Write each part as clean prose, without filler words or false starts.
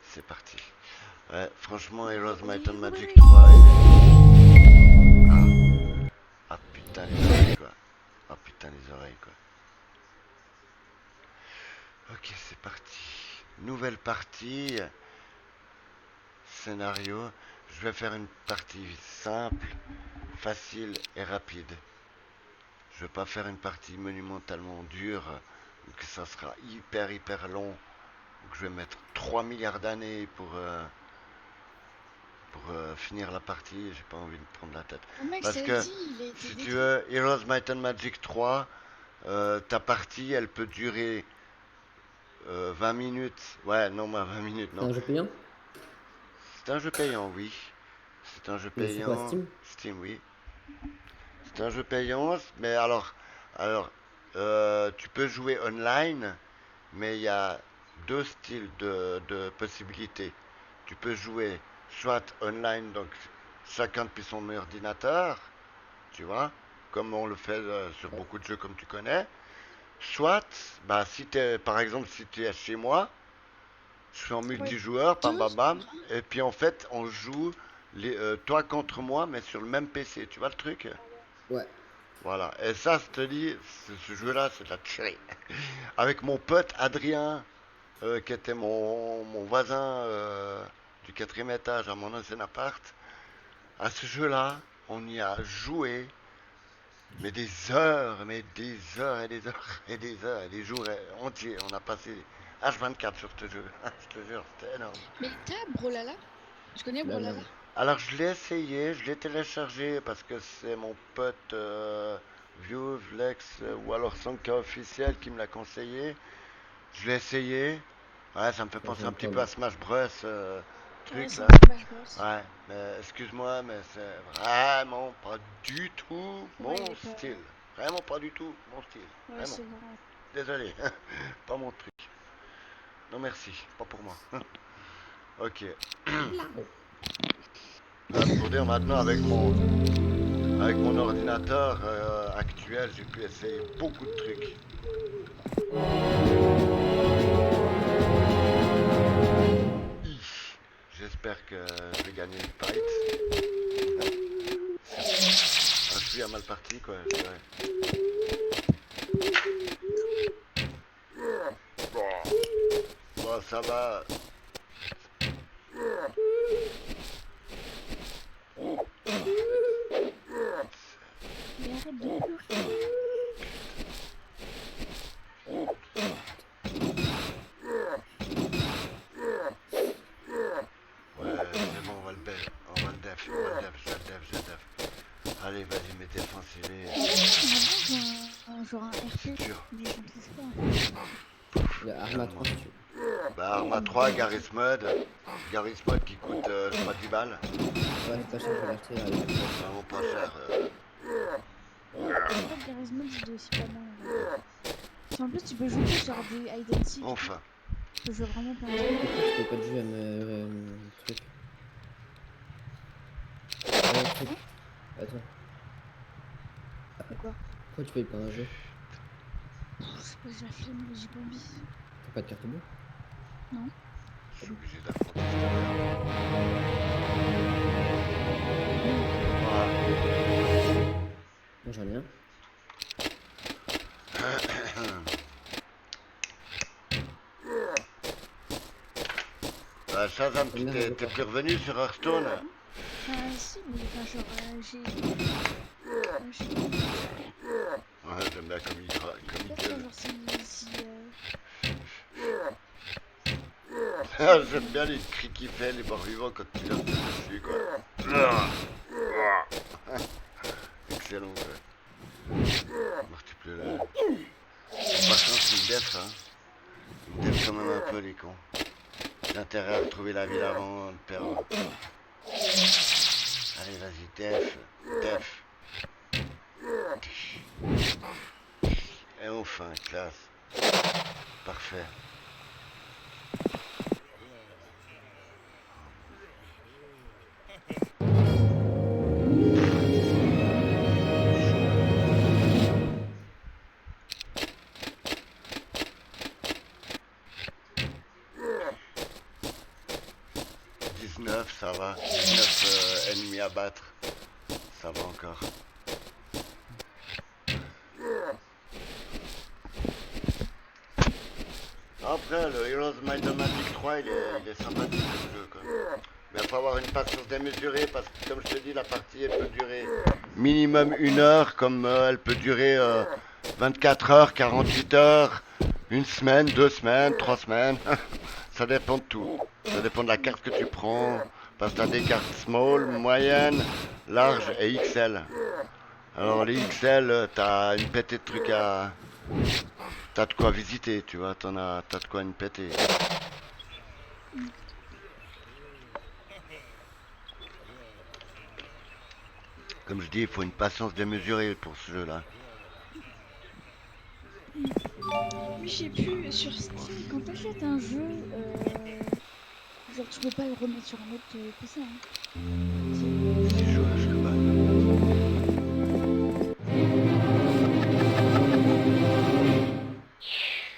C'est parti. Ouais, franchement, Heroes Might and Magic 3. Ah putain, les oreilles quoi. Ah putain, les oreilles quoi. Ok, c'est parti. Nouvelle partie. Scénario. Je vais faire une partie simple, facile et rapide. Je vais pas faire une partie monumentalement dure, que ça sera hyper long. Donc je vais mettre 3 milliards d'années pour finir la partie. J'ai pas envie de prendre la tête. Oh mec, Parce ça le que dit, il a été si tu détruit. veux, Heroes Might and Magic 3, ta partie elle peut durer 20 minutes. Ouais, non, mais 20 minutes, C'est non. un jeu payant? C'est un jeu payant, oui. C'est un jeu C'est quoi, payant. Steam? Steam, oui. C'est un jeu payant, mais alors tu peux jouer online, mais il y a deux styles de possibilités. Tu peux jouer soit online, donc chacun depuis son ordinateur, tu vois, comme on le fait sur Ouais. beaucoup de jeux comme tu connais. Soit, bah, si t'es, par exemple, si tu es chez moi, je suis en Ouais, multijoueur, bam deux bam bam, contre un. et puis en fait, on joue toi contre moi, mais sur le même PC, tu vois le truc? Ouais. Voilà, et ça, je te dis, ce jeu-là, c'est de la tuerie. Avec mon pote Adrien, qui était mon voisin du quatrième étage à mon ancien appart, à ce jeu-là, on y a joué, mais des heures et des heures et des heures et des jours entiers. On a passé H24 sur ce jeu. Je te jure, c'était énorme. Mais t'as Brolala? Tu connais Là, Brolala? non. Alors je l'ai essayé, je l'ai téléchargé parce que c'est mon pote View, Vlex ou alors Sanka officiel qui me l'a conseillé. Je l'ai essayé. Ouais, ça me fait Moi, penser un j'aime petit pas, peu à moi. Smash Bros. Ouais, Truc c'est là. un Smash Bros. Ouais, mais excuse-moi, mais c'est vraiment pas du tout mon Ouais, il est pas. style. Vraiment pas du tout mon style. Ouais, Vraiment. c'est vrai. Désolé. Pas mon truc. Non merci, pas pour moi. Ok. Oh. Pour dire maintenant avec mon ordinateur actuel, j'ai pu essayer beaucoup de trucs. J'espère que je vais gagner une fight. Je suis à mal parti quoi, je dirais. Bon, ça va. Mais arrête de pleurer. Ouais, c'est bon, on va le def. On va le def, on va le def, je le def, je le def. Allez, vas-y, mes défenses, il est. Genre un RP, C'est dur. mais je maîtrise pas. Il y a Arma 3 Calme-moi. si tu veux. Bah, Arma 3, Garry's Mod. Garry's Mod qui coûte, je crois, 10 balles. Ouais, c'est pas cher, je vais l'acheter à l'époque. Vraiment pas cher. Je crois que Garry's Mod il est aussi pas mal en vrai. En plus, tu peux jouer genre des hide and seek et tout. Enfin. Tu peux jouer vraiment plein de trucs. Pourquoi tu fais pas de jeu à truc? Truc. Attends. Ou quoi? Pourquoi tu payes pas un jeu? Je sais pas, j'ai la flemme, j'ai pas envie. T'as pas de carte bleue? Non? Je suis obligé d'affronter cette merde. Voilà. Moi j'en ai un. Bah, Shazam, J'en ai un, j'en veux t'es pas. plus revenu sur Hearthstone? Si, mais enfin, genre, j'ai. Je sais Ouais, j'aime bien comme comme il pas, tu vois, gueule. genre, si J'aime bien les cris qu'il fait, les morts vivants quand tu leur tires dessus, quoi. Excellent, quoi. Multiplier là. Par contre, c'est une def, hein. Une def quand même un peu, les cons. L'intérêt à retrouver la ville avant de perdre. Allez, vas-y, def. Def. Et enfin, classe. Parfait. 19, ça va. 19 ennemis à battre. Ça va encore. Après, le Heroes Might and Magic 3, il est sympathique ce jeu, quoi. Mais il faut avoir une patience démesurée parce que, comme je te dis, la partie elle peut durer minimum 1 heure, comme elle peut durer 24 heures, 48 heures, une semaine, 2 semaines, 3 semaines. Ça dépend de tout. Ça dépend de la carte que tu prends. Parce que tu as des cartes small, moyennes, larges et XL. Alors les XL, t'as une pétée de trucs à. T'as de quoi visiter, tu vois, t'as de quoi une pétée. Comme je dis, il faut une patience démesurée pour ce jeu-là. Oui, je sais plus, sur Steam, quand t'achètes un jeu, genre tu peux pas le remettre sur un autre PC. Hein. Si je sais pas.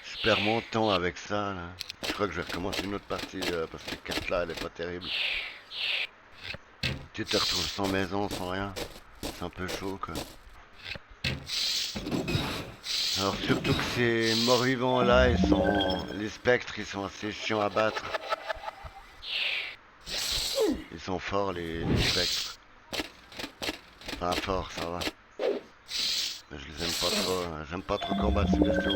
Je perds mon temps avec ça, là. Je crois que je vais recommencer une autre partie parce que cette carte-là, elle est pas terrible. Tu te retrouves sans maison, sans rien. C'est un peu chaud, quoi. Alors surtout que ces morts-vivants là, les spectres, ils sont assez chiants à battre. Ils sont forts les spectres. Enfin forts, ça va. Mais je les aime pas trop. J'aime pas trop combattre ces bestiaux.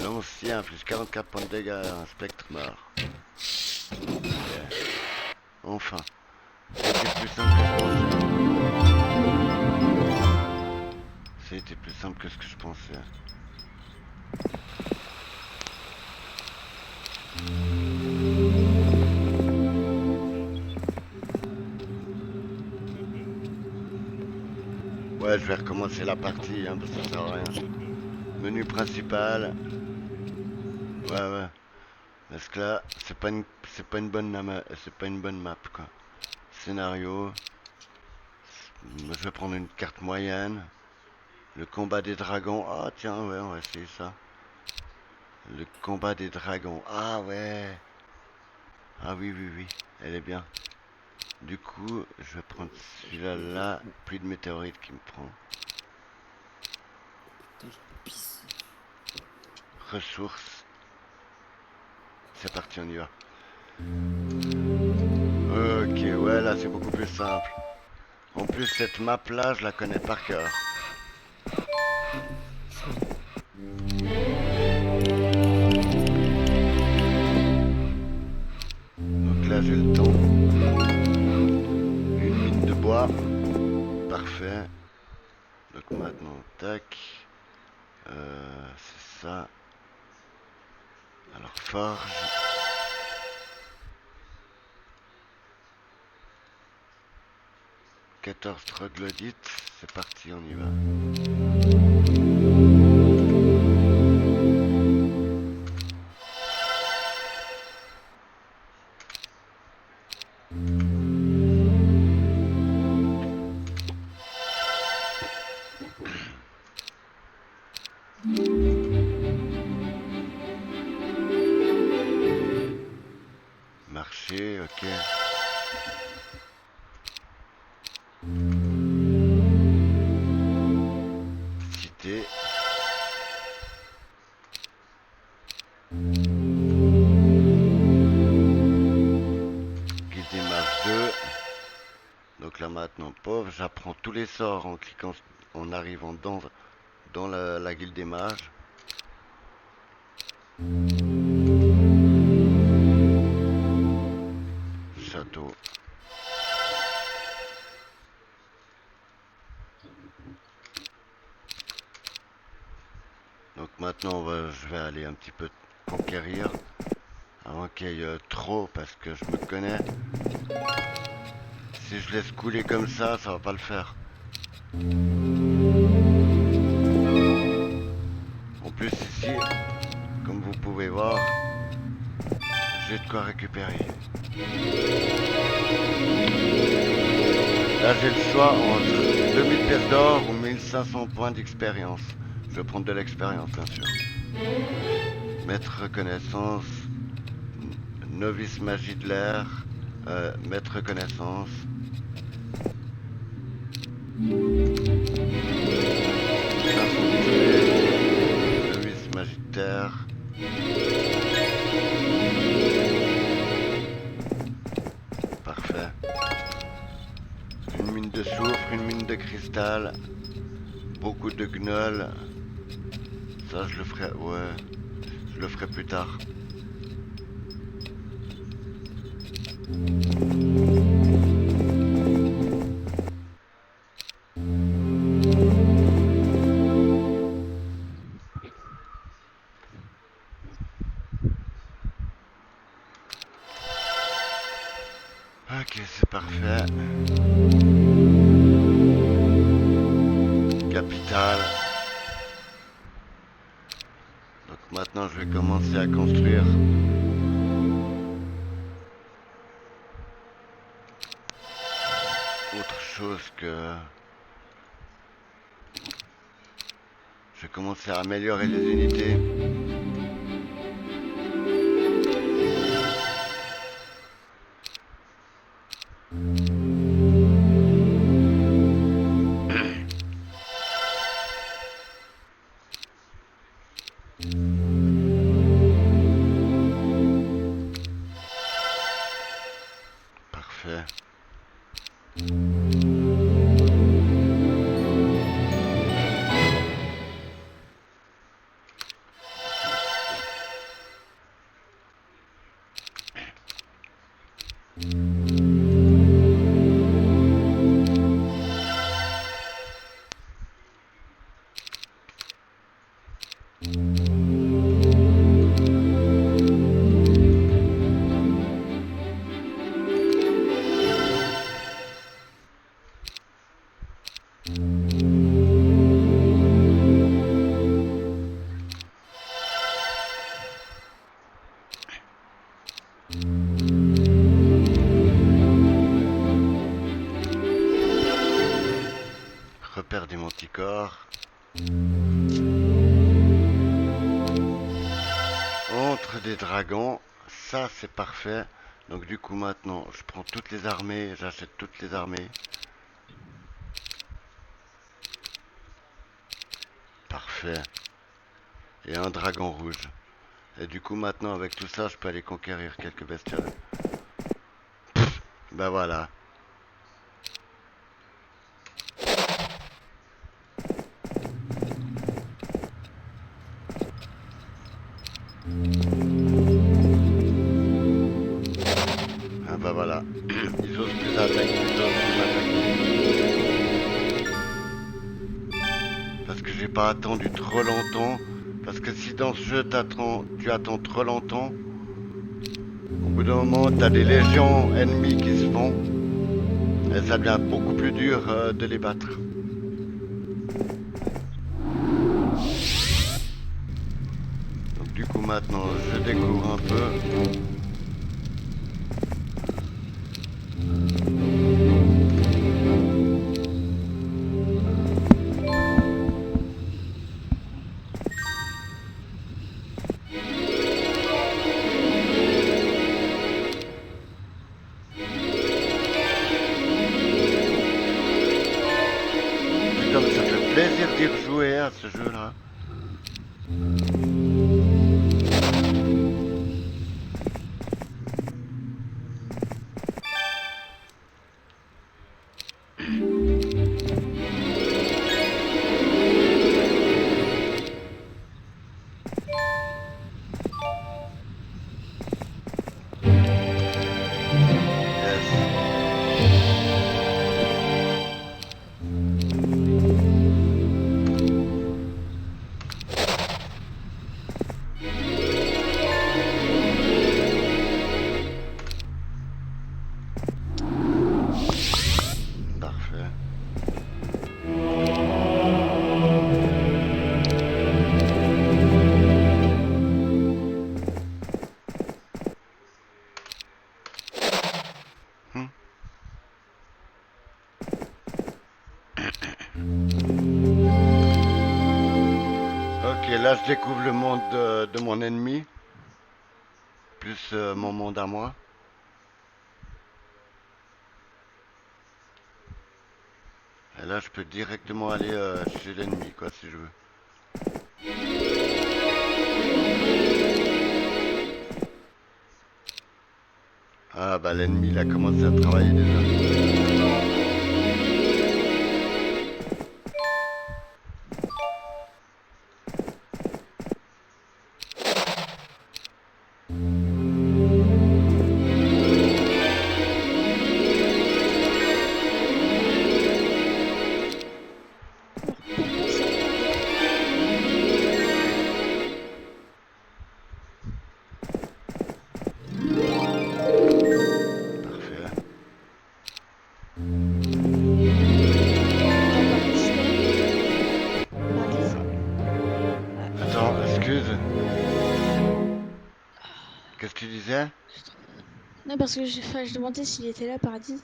L'ancien, plus 44 points de dégâts, un spectre mort. Yeah. Enfin. C'était plus simple que je pensais. C'était plus simple que ce que je pensais. Ouais, je vais recommencer la partie, hein, parce que ça sert à rien. Menu principal. Ouais. Parce que là, c'est pas une bonne map, quoi. Scénario. Je vais prendre une carte moyenne. Le combat des dragons. Ah tiens, ouais, on va essayer ça. Le combat des dragons. Ah ouais. Ah oui. Elle est bien. Du coup, je vais prendre celui-là là. Pluie de météorites qui me prend. Putain, je pisse. Ressources. C'est parti, on y va. Ok, ouais, là c'est beaucoup plus simple. En plus, cette map là, je la connais par cœur. Donc là, j'ai le temps. Une mine de bois. Parfait. Donc maintenant, tac. C'est ça. Alors, forge. « 14 troglodytes, c'est parti, on y va. Marché, ok. Cité. Guide des mages 2. Donc là maintenant, pauvre, j'apprends tous les sorts en cliquant, en arrivant dans la guilde des mages. Château. Donc maintenant, je vais aller un petit peu conquérir. Avant qu'il y ait trop, parce que je me connais. Si je laisse couler comme ça va pas le faire. En plus ici, comme vous pouvez voir, j'ai de quoi récupérer. Là j'ai le choix entre 2000 pièces d'or ou 1500 points d'expérience. Je vais prendre de l'expérience, bien sûr. Maître connaissance, novice magie de l'air, maître connaissance. Novice magie de terre. Parfait. Une mine de soufre, une mine de cristal, beaucoup de gnolls. Ça, je le ferai, ouais, je le ferai plus tard. Ok, c'est parfait. Capitale. Donc maintenant, je vais commencer à construire. Autre chose que... Je vais commencer à améliorer les unités. Parfait. Repère des manticores. Entre des dragons. Ça, c'est parfait. Donc du coup, maintenant, je prends toutes les armées. J'achète toutes les armées. Parfait. Et un dragon rouge. Et du coup, maintenant, avec tout ça, je peux aller conquérir quelques bestioles. Ben voilà. Ah bah voilà. Ils osent plus attaquer, ils osent plus m'attaquer. Parce que j'ai pas attendu trop longtemps. Parce que si dans ce jeu tu attends trop longtemps, au bout d'un moment t'as des légions ennemies qui se font. Et ça devient beaucoup plus dur de les battre. Donc du coup maintenant je découvre un peu. Putain, mais ça fait plaisir d'y rejouer à ce jeu-là. là je découvre le monde de mon ennemi, plus mon monde à moi. Et là je peux directement aller chez l'ennemi, quoi, si je veux. Ah bah l'ennemi il a commencé à travailler déjà. Alors pourquoi ça? Parfait. Attends, excuse. Qu'est-ce que tu disais? Non, parce que enfin, je demandais s'il était là, Paradis.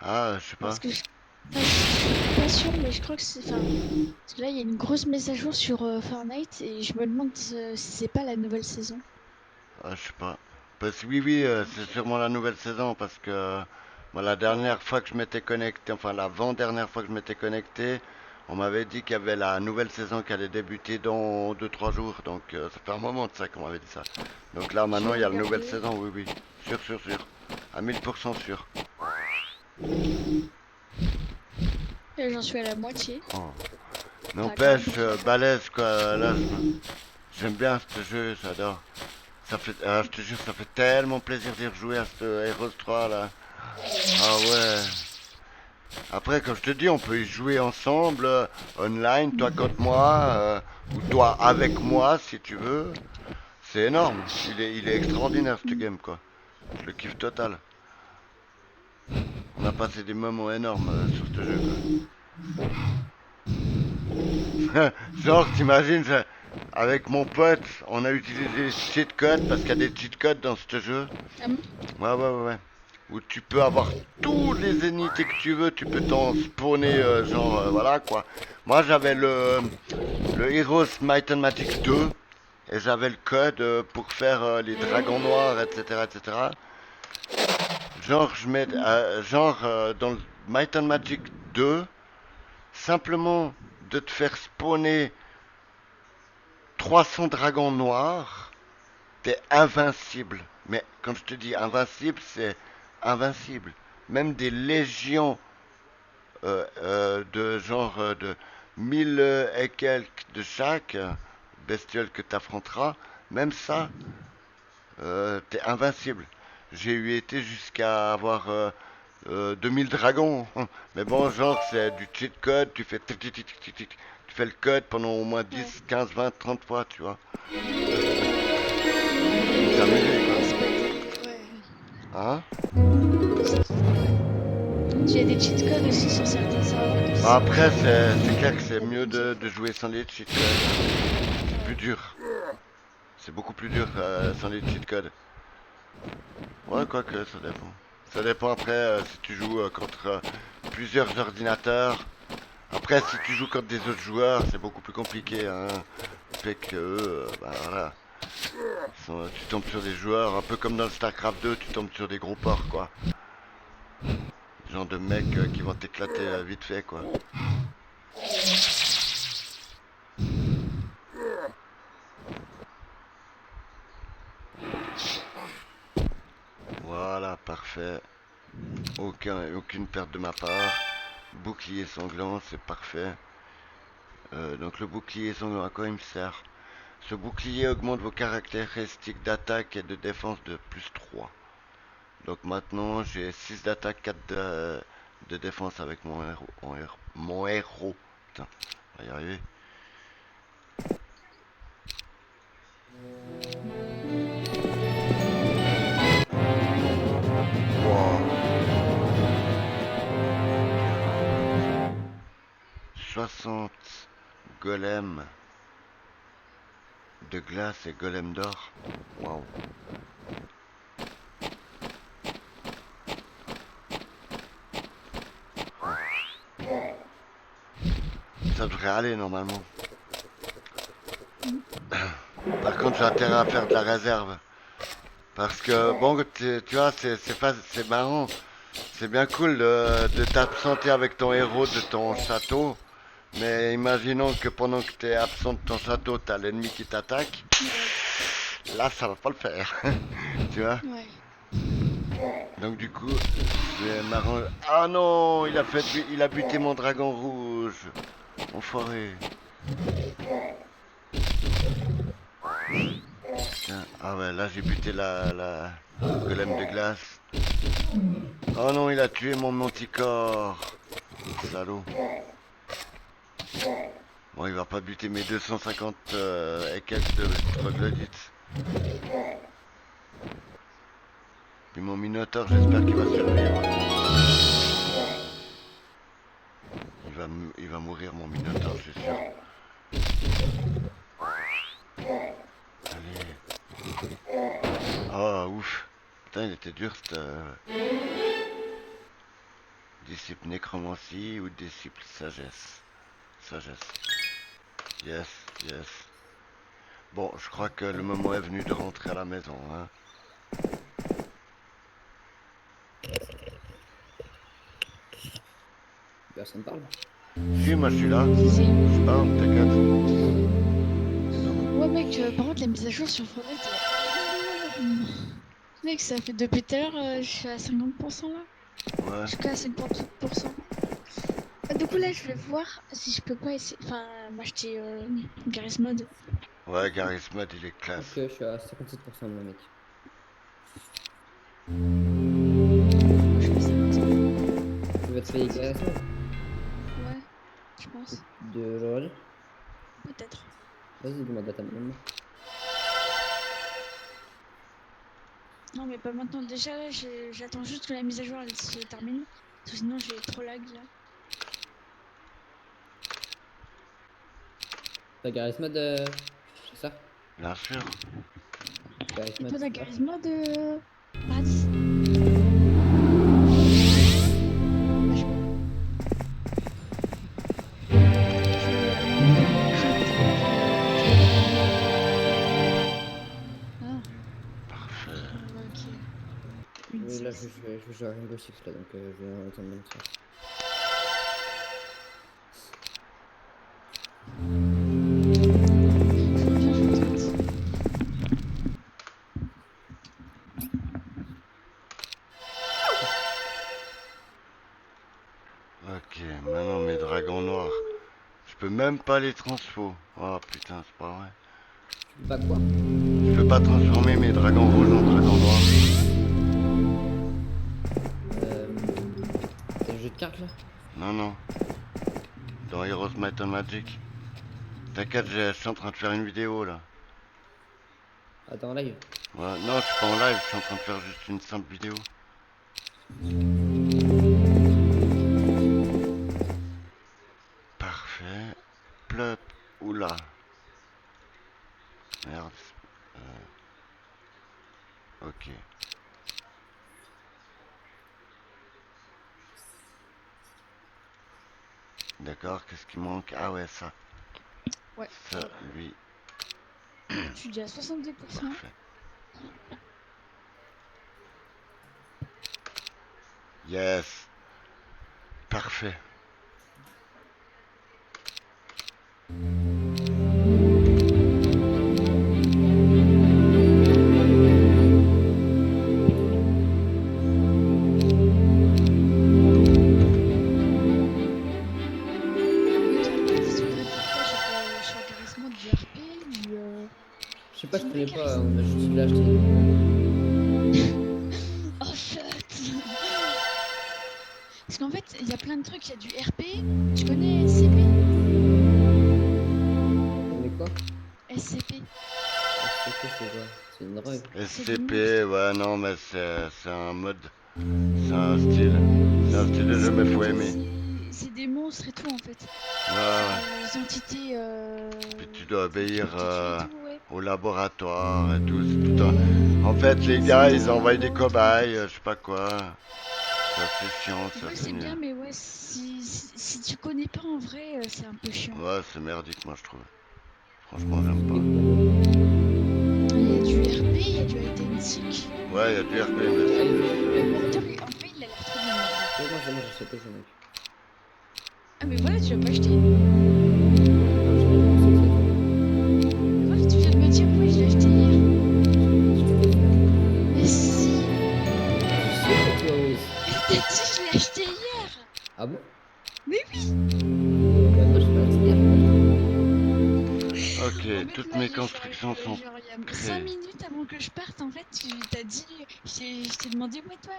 Ah, je sais pas. Parce que enfin, je suis pas sûre, mais je crois que c'est. Enfin, parce que là, il y a une grosse mise à jour sur Fortnite et je me demande si c'est pas la nouvelle saison. Ah, je sais pas. Parce que oui, oui, c'est sûrement la nouvelle saison parce que moi, la dernière fois que je m'étais connecté, enfin l'avant-dernière fois que je m'étais connecté, on m'avait dit qu'il y avait la nouvelle saison qui allait débuter dans 2 3 jours. Donc ça fait un moment de ça qu'on m'avait dit ça. Donc là, Je maintenant, vais il y a la nouvelle regarder. saison, oui, oui. Sûr, sûr, sûr. À 1000% sûr. J'en suis à la moitié. Oh. Enfin, N'empêche, 40%. balèze quoi. Là, j'aime bien ce jeu, j'adore. Ça fait, je te jure, ça fait tellement plaisir d'y rejouer à ce Heroes 3 là. Ah ouais. Après, comme je te dis, on peut y jouer ensemble, online, toi contre moi, ou toi avec moi si tu veux. C'est énorme. Il est extraordinaire ce game quoi. Je le kiffe total. On a passé des moments énormes sur ce jeu quoi. Genre, t'imagines, avec mon pote, on a utilisé les cheat codes parce qu'il y a des cheat codes dans ce jeu. Ah bon? Ouais, ouais, ouais, ouais. Où tu peux avoir tous les unités que tu veux, tu peux t'en spawner, genre, voilà quoi. Moi j'avais le Heroes Might and Magic 2 et j'avais le code pour faire les dragons noirs, etc., etc. Genre, dans le Might and Magic 2, simplement de te faire spawner 300 dragons noirs, t'es invincible. Mais quand je te dis invincible, c'est invincible. Même des légions de genre de 1000 et quelques de chaque bestiole que tu affronteras, même ça, t'es invincible. J'ai eu été jusqu'à avoir 2000 dragons. Mais bon, genre, c'est du cheat code, tu fais tu fais le code pendant au moins Ouais. 10, 15, 20, 30 fois, tu vois. On s'amusait, Ouais, quoi. c'est pas des... Ouais. Hein? Il y a des cheat codes aussi sur certains serveurs que Bah c'est après, c'est clair que c'est pas mieux abusé. de jouer sans les cheat codes. C'est plus Ouais. dur. C'est beaucoup plus dur sans les cheat codes. Ouais, Mm. quoique, ça dépend. Ça dépend après si tu joues contre plusieurs ordinateurs. Après, si tu joues contre des autres joueurs, c'est beaucoup plus compliqué. Hein. Fait que eux, bah voilà. Tu tombes sur des joueurs, un peu comme dans le StarCraft 2, tu tombes sur des gros porcs, quoi. Genre de mecs qui vont t'éclater vite fait, quoi. Voilà, parfait. Aucune perte de ma part. Bouclier sanglant, c'est parfait. Donc le bouclier sanglant, à quoi il me sert? Ce bouclier augmente vos caractéristiques d'attaque et de défense de +3. Donc maintenant j'ai 6 d'attaque, 4 de défense avec mon héros. Putain, on va y arriver. Wow. 60 golems de glace et golems d'or. Waouh. Ça devrait aller normalement. Par contre, j'ai intérêt à faire de la réserve. Parce que, bon, tu vois, c'est marrant. C'est bien cool de t'absenter avec ton héros de ton château. Mais imaginons que pendant que tu es absent de ton château, t'as l'ennemi qui t'attaque. Là, ça va pas le faire. Tu vois? Ouais. Donc du coup, je vais m'arranger. Ah non, il a buté mon dragon rouge. Enfoiré. Putain. Ah ouais, là j'ai buté le golem de glace. Oh non, il a tué mon manticore. Salaud. Bon, il va pas buter mes 250 et quelques de troglodytes. Puis mon minotaure, j'espère qu'il va survivre. Il va mourir mon minotaure, je suis sûr. Allez. Oh, ouf. Putain, il était dur, cette... disciple nécromancie ou disciple sagesse. Sagesse. Yes, yes. Bon, je crois que le moment est venu de rentrer à la maison, hein. Personne parle. Si, moi je suis là. Si, si. Je parle, t'inquiète. Ouais, mec, par contre, la mise à jour sur Fortnite. Mec, ça fait depuis tout à l'heure, je suis à 50% là. Ouais. Je suis qu'à 50%. Du coup, là, je vais voir si je peux pas essayer. Enfin, m'acheter Garry's Mod. Ouais, Garry's Mod, il est Ok, classe. je suis à 57% mon mec. Je fais ça. Tu vas te payer Garry's Mod Ouais, je pense. de aujourd'hui? Peut-être. Vas-y, dis-moi date maintenant. Non, mais pas maintenant. Déjà, là, j'attends juste que la mise à jour elle se termine. Parce que sinon, j'ai trop lag là. T'as Garry's Mod, c'est ça? Bien sûr. Garry's Et Mod, toi, c'est t'as quoi? Garry's Mod Paradis? Ah, Parfait. ok. Une Oui, là, six. je vais jouer à Rainbow Six, là, donc je vais attendre même ça. Je reviens, je reviens. Ok, maintenant mes dragons noirs. Je peux même pas les transfo. Oh putain, c'est pas vrai. Tu peux pas quoi? Je peux pas transformer mes dragons rouges en dragons noirs. C'est le jeu de cartes, là? Non, non. Dans Heroes Might and Magic. T'inquiète, je suis en train de faire une vidéo là. Attends, live. Ouais, non, je suis pas en live, je suis en train de faire juste une simple vidéo. Parfait. Plop. Oula. Merde. Ok. D'accord, qu'est-ce qui manque? Ah ouais, ça. Ouais. Ça, lui. Je suis déjà à 70%. Parfait. Yes. Parfait. Et toi, Paradis, tu voudrais faire quoi sur Garry's Mod du RP, du. Je sais pas, je Tu connais connais pas, Garry's on a juste il l'a acheté. Oh shut! Parce qu'en fait, il y a plein de trucs. Il y a du RP. Tu connais SCP? Mais quoi? SCP. SCP, c'est quoi? C'est une drogue. C'est des SCP, monstres. ouais, non, mais c'est un mode. C'est un style. C'est un style de jeu, mais faut aimer. C'est des monstres et tout en fait. Ouais, ouais. Des entités. Puis tu dois obéir Tu tues et tout, ouais. au laboratoire et tout. C'est tout en fait, les gars, ils envoient des cobayes, je sais pas quoi. C'est assez chiant, c'est Ouais, assez c'est nul. bien, mais ouais, si tu connais pas en vrai, c'est un peu chiant. Ouais, c'est merdique, moi, je trouve. Franchement, j'aime pas. RP, il y a du hide and seek. Ouais, il y a du RP, mais Le c'est... murder, en vrai, il a l'air trop bien. le murder. Ouais, moi j'achète pas, j'en ai. Ah, mais voilà, tu l'as pas acheté. Non, je l'ai pensé que c'est Voilà, tu viens de me dire, oui, je l'ai acheté hier. tout. Mais si, Je sais que toi, oui. mais t'as dit, je l'ai acheté hier. Ah bon? Mais oui. Bah, moi je l'ai acheté hier. En Ok, fait, toutes là, mes constructions sont genre, il y a 5 créées. minutes avant que je parte, en fait, tu t'as dit, je t'ai demandé, ouais, toi,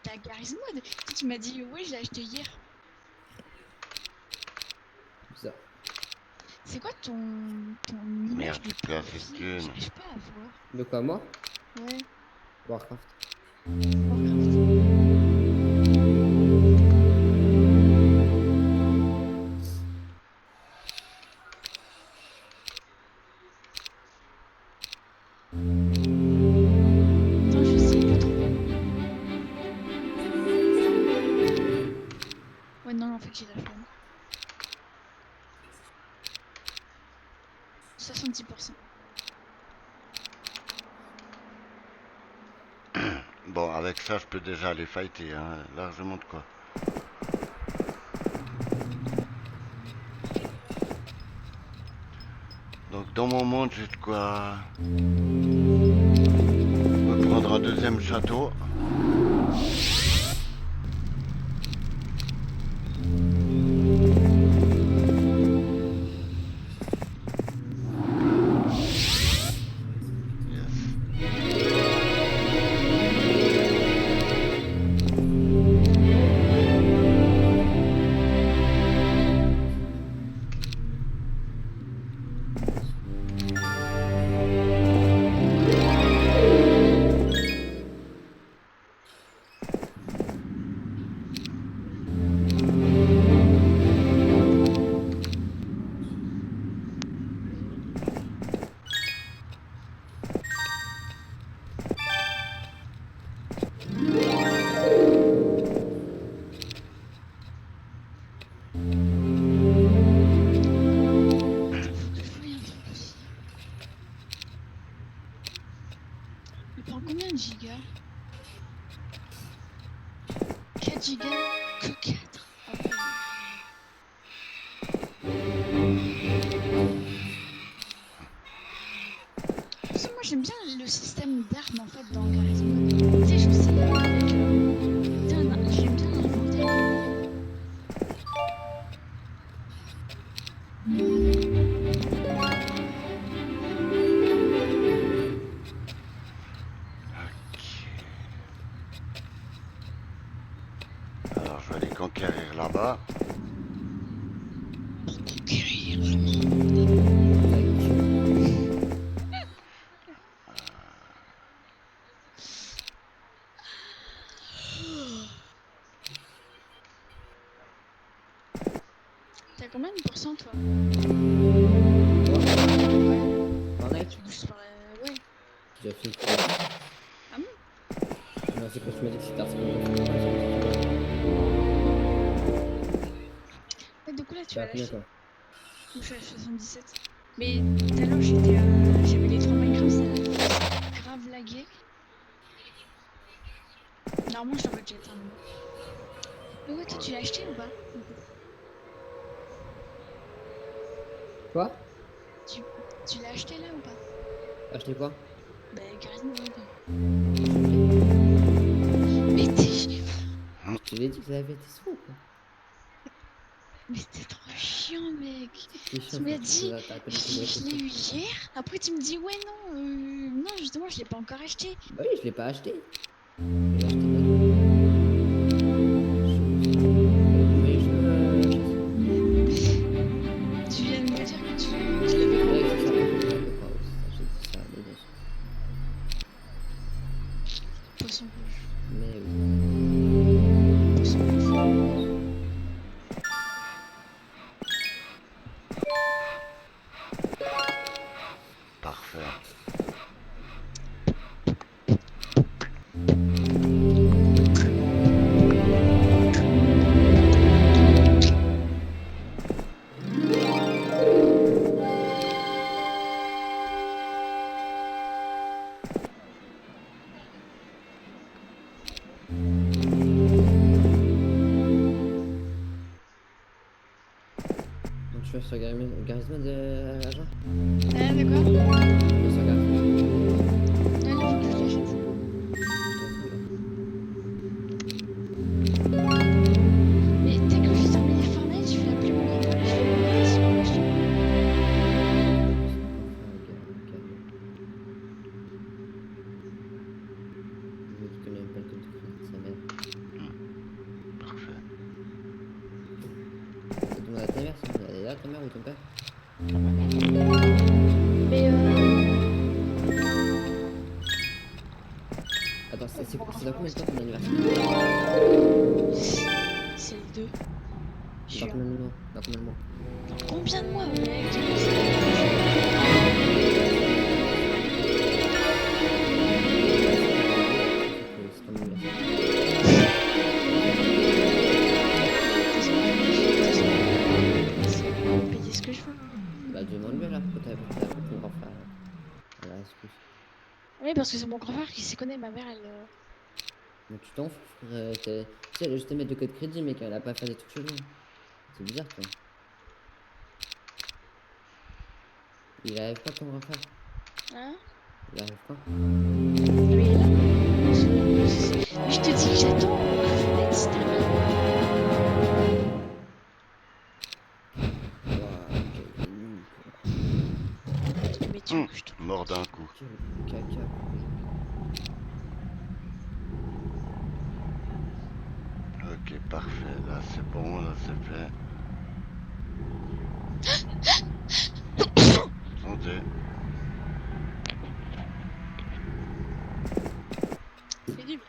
t'as Garry's Mod. Tu m'as dit, oui, je l'ai acheté hier. Bizarre. C'est quoi ton image Merde, de j'ai plus assez de profil? thunes. J'arrive pas à voir. De quoi, moi? Ouais, Warcraft. Warcraft. Attends, j'essaie de trouver. Ouais, non, en fait, j'ai la flemme. 70%. Bon, avec ça, je peux déjà aller fighter, hein. Largement de quoi. Donc, dans mon monde, j'ai de quoi me prendre un deuxième château. Yes. Faut que je voie un truc aussi. Il prend combien de gigas? 4 gigas? Que 4? Ah ouais. Parce que moi j'aime bien le système d'armes en fait dans Garry's Mod. Tu sais, je sais avec j'aime bien l'inventaire. Ok. Alors, je vais aller conquérir là-bas. Pour conquérir le monde. T'as combien de pourcents toi? Ouais. Fortnite? Tu bouges par la... Ouais. J'ai déjà fini. Ah bon? Non, c'est quand tu m'as dit que c'était article. Ouais, du coup là tu T'as vas combien lâcher. toi? Je suis à 77. Mais tout à l'heure j'avais les 3 Minecraft, ça a grave lagué. Normalement je l'aurais déjà terminé. Mais ouais, toi tu l'as acheté ou pas? Du coup, Quoi? tu, tu l'as acheté là ou pas? Acheter quoi? Bah Garry's Mod. Mais t'es... Je te l'ai dit que ça avait été souvent quoi. Mais t'es trop chiant mec. C'est chiant Tu m'as quand dit, t'as pas dit que je l'ai eu hier. Après tu me dis ouais non, non justement je l'ai pas encore acheté. Bah oui, je l'ai pas acheté. Je l'ai acheté là. Mais Tu viens de me dire que tu l'avais Ouais, pas c'est ça. encore Ouais, c'est ça, j'ai dit ça, mais bon. acheté. Poisson rouge. Mais oui. Poisson rouge. Parfait. Je vais sur Garisman de agent. Ah, d'accord. Je vais sur Garisman. Là, il faut que je l'achète. Mais dès que j'ai terminé Fortnite, je vais appeler mon grand-père et je vais lui demander s'il peut m'acheter. Le mec qui connaît même pas le code de crédit de sa mère. Parfait. Ça demande à ta mère, sinon elle est là ta mère ou ton père? Mais Attends, c'est dans combien de temps ton anniversaire? c'est les deux. Je Dans suis combien de mois? Dans combien de mois? dans combien de mois, mec? C'est ton anniversaire. Payer ce que je veux. Bah demande-lui alors, pourquoi t'as appelé ton grand frère à la excuse. Oui, parce que c'est mon grand-frère qui s'y connaît. Ma mère, elle. Mais tu t'en fous, frère. Tu sais, elle a juste à mettre le code crédit, mec, elle a pas à faire des trucs chelous. C'est bizarre, toi. Il arrive quand ton grand frère? Hein? Il arrive quand? Mais il est là. Je te dis que j'attends que Fortnite se termine. Waouh, quel nul, quoi. Mais tu je te. Mort d'un coup. Quel caca. Ok, parfait. Là, c'est bon, là, c'est fait. Santé. C'est nul.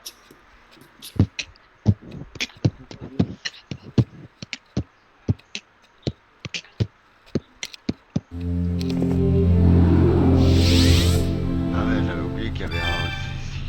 Ah ouais, j'avais oublié qu'il y avait un aussi ici.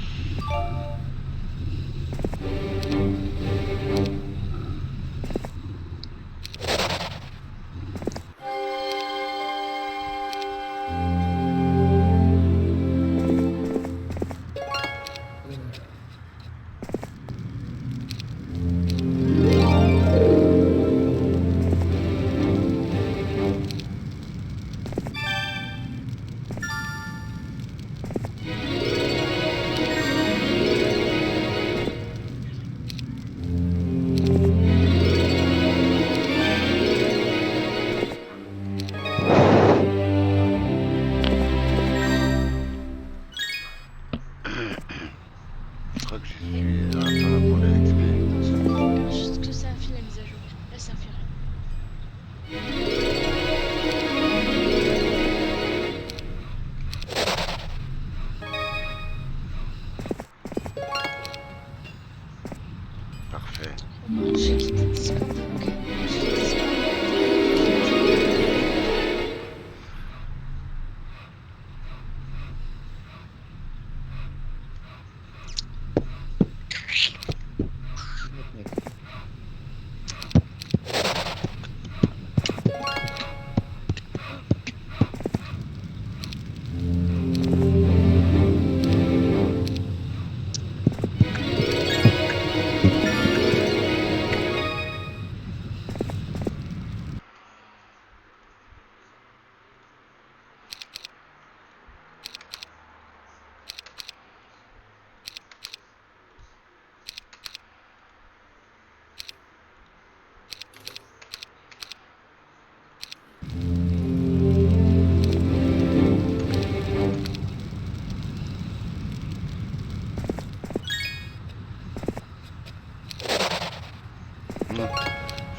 Je crois que j'y suis à la fin pour les XP. Non, juste que ça a fait la mise à jour. Là, ça fait rien. Parfait. J'ai quitté Discord, ok? J'ai quitté Discord. Mec.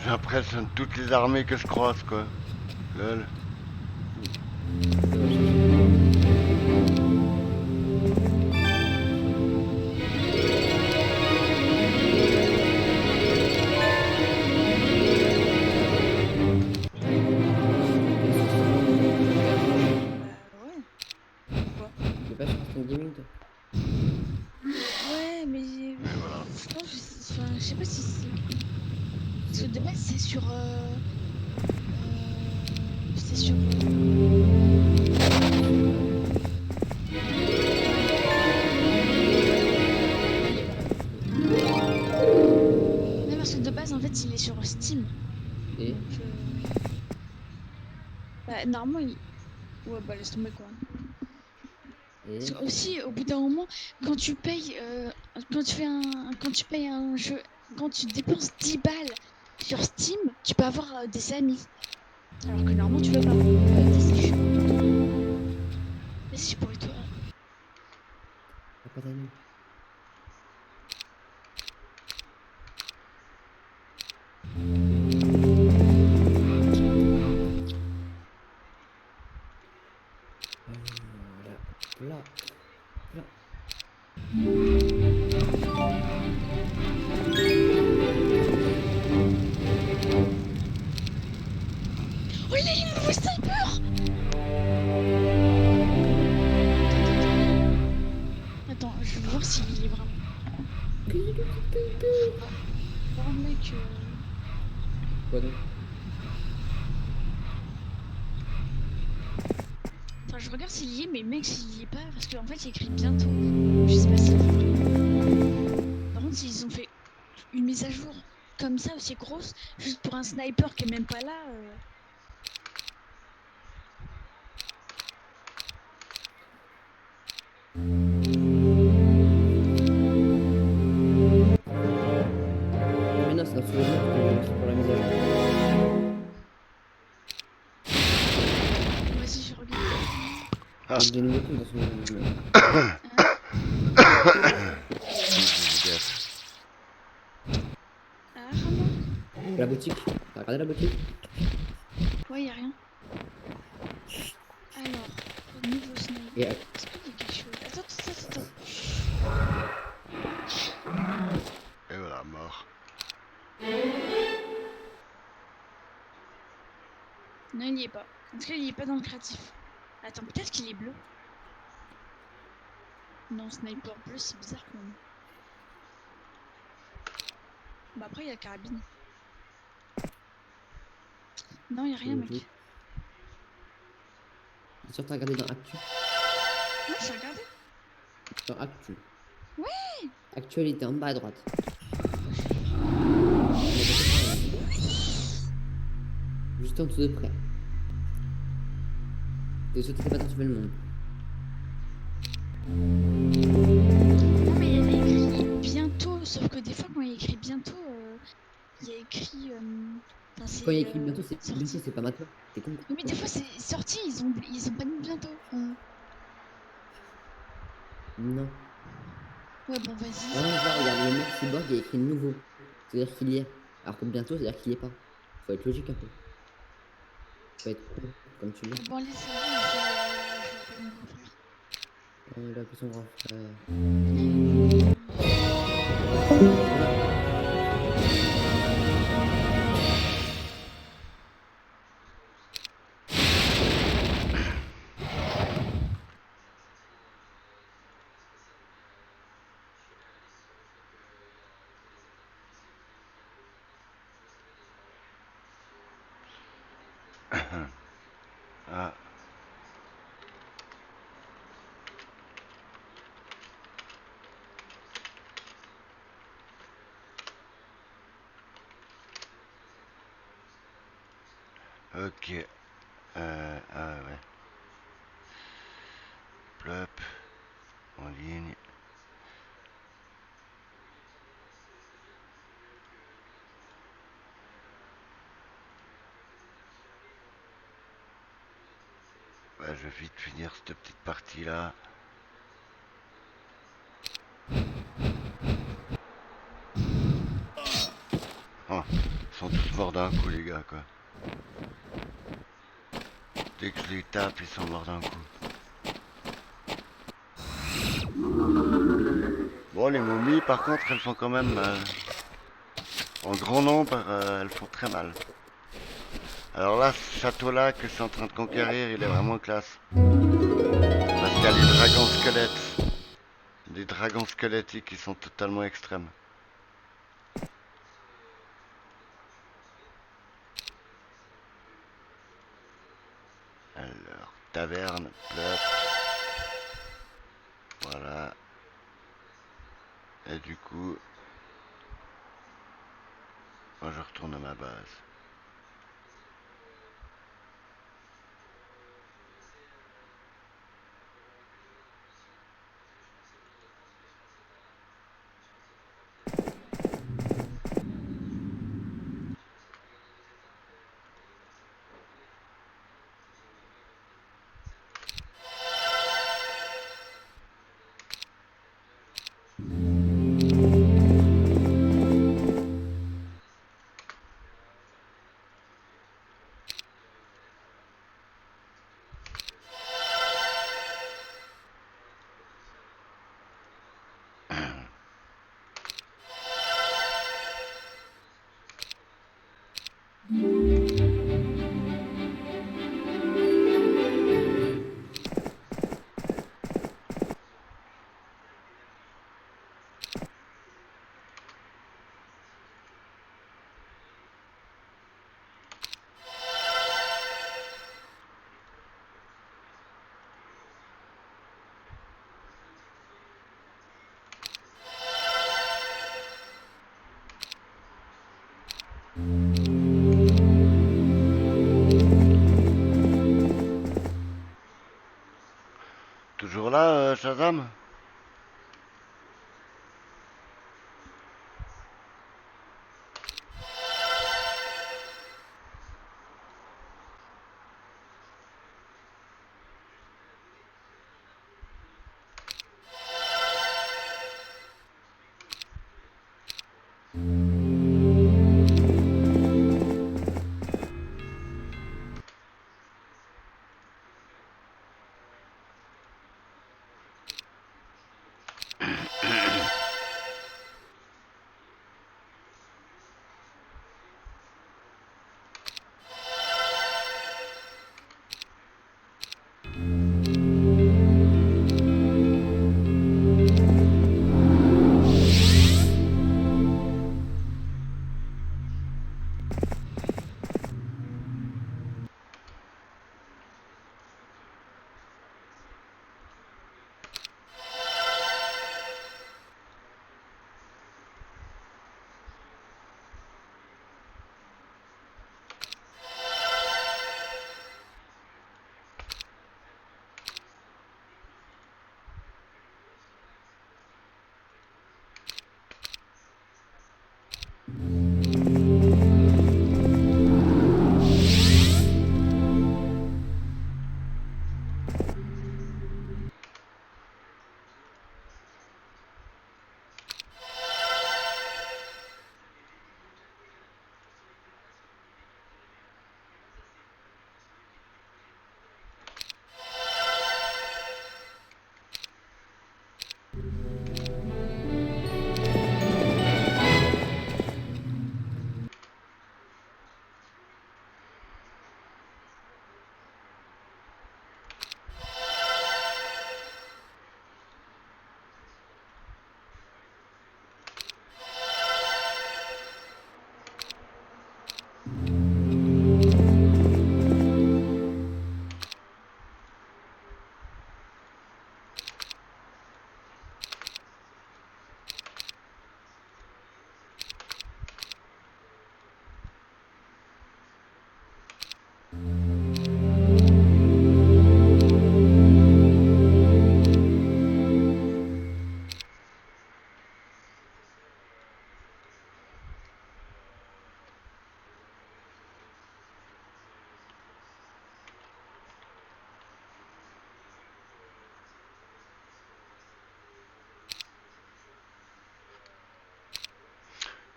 J'impressionne toutes les armées que je croise, quoi. Lol. Ouais. Pourquoi? T'es pas sur Instinct Gaming, toi? Ouais, mais. Franchement, je sais pas si c'est. Parce que de base, c'est sur. C'est sur. Non, parce que de base, en fait, il est sur Steam. Et Donc, Bah, normalement, il... Ouais, bah, laisse tomber, quoi. Parce Et que aussi, au bout d'un moment, quand tu payes, quand tu payes un jeu, quand tu dépenses 10 balles sur Steam, tu peux avoir des amis. Alors que normalement, tu peux pas. Ça, je suis contente. Vas-y, pour toi. t'as pas d'amis. Là, là, là. Oh, il a le nouveau sniper! Attends, je vais voir s'il est vraiment. Voir le mec. Quoi donc? Enfin, je regarde s'il y est, mais mec, s'il y est pas, parce qu'en fait, il y a écrit bientôt. Je sais pas s'il y est. Par contre, s'ils ont fait une mise à jour comme ça, aussi grosse, juste pour un sniper qui est même pas là. Mais non, c'est dans Soulèvement que c'est pour la mise à jour. Vas-y, je regarde. Ah, Il y a des nouveaux trucs dans Soulèvement. Hein. JDF. Ah, Ramon. La boutique. T'as regardé la boutique? Ouais, y a rien. Alors, niveau sniper. Et Est-ce qu'il y a quelque chose? Attends. Et voilà, mort. Non, il y est pas. En tout cas, il est pas dans le créatif. Attends, peut-être qu'il est bleu. Non, sniper bleu, c'est bizarre quand même. Bah après, il y a carabine. Non, y a c'est rien, logique. mec. T'es sûr que t'as regardé dans Actu? Ouais, j'ai regardé. Dans Actu. Ouais. Actualité en bas à droite. Juste en dessous de près. T'es sûr que t'étais pas dans Soulèvement? Non, mais il y a écrit bientôt. Sauf que des fois, quand il y a écrit bientôt, il y a écrit. Enfin, Quand il y a c'est écrit bientôt, c'est bientôt, sorti. c'est pas maintenant. T'es con Oui, mais quoi? des fois, c'est sorti. Ils ont pas mis bientôt. Non. Ouais, bon, Par vas-y. exemple, là, regarde, le mec cyborg, il y a écrit nouveau. C'est-à-dire qu'il y est. Alors que bientôt, c'est-à-dire qu'il y est pas. Faut être logique un peu. Faut être con, comme tu l'es. Bon, allez, c'est bon. Je vais appeler mon grand frère. Il a appelé son grand frère. Euh, Voilà. Ah, ok. Ah ouais. Plop. En ligne. Ouais, je vais vite finir cette petite partie là. Oh, ils sont tous morts d'un coup, les gars, quoi. Dès que je les tape, ils sont morts d'un coup. Bon, les momies, par contre, elles sont quand même en grand nombre, elles font très mal. Alors là, ce château-là que je suis en train de conquérir, il est vraiment classe. Parce qu'il y a les dragons squelettes. Des dragons squelettiques qui sont totalement extrêmes. Alors, taverne, plop. Voilà. Et du coup, moi je retourne à ma base. Shazam?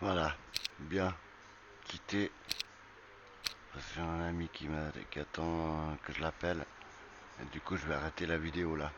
Voilà, bien quitté. Parce que j'ai un ami qui attend que je l'appelle. Et du coup, je vais arrêter la vidéo là.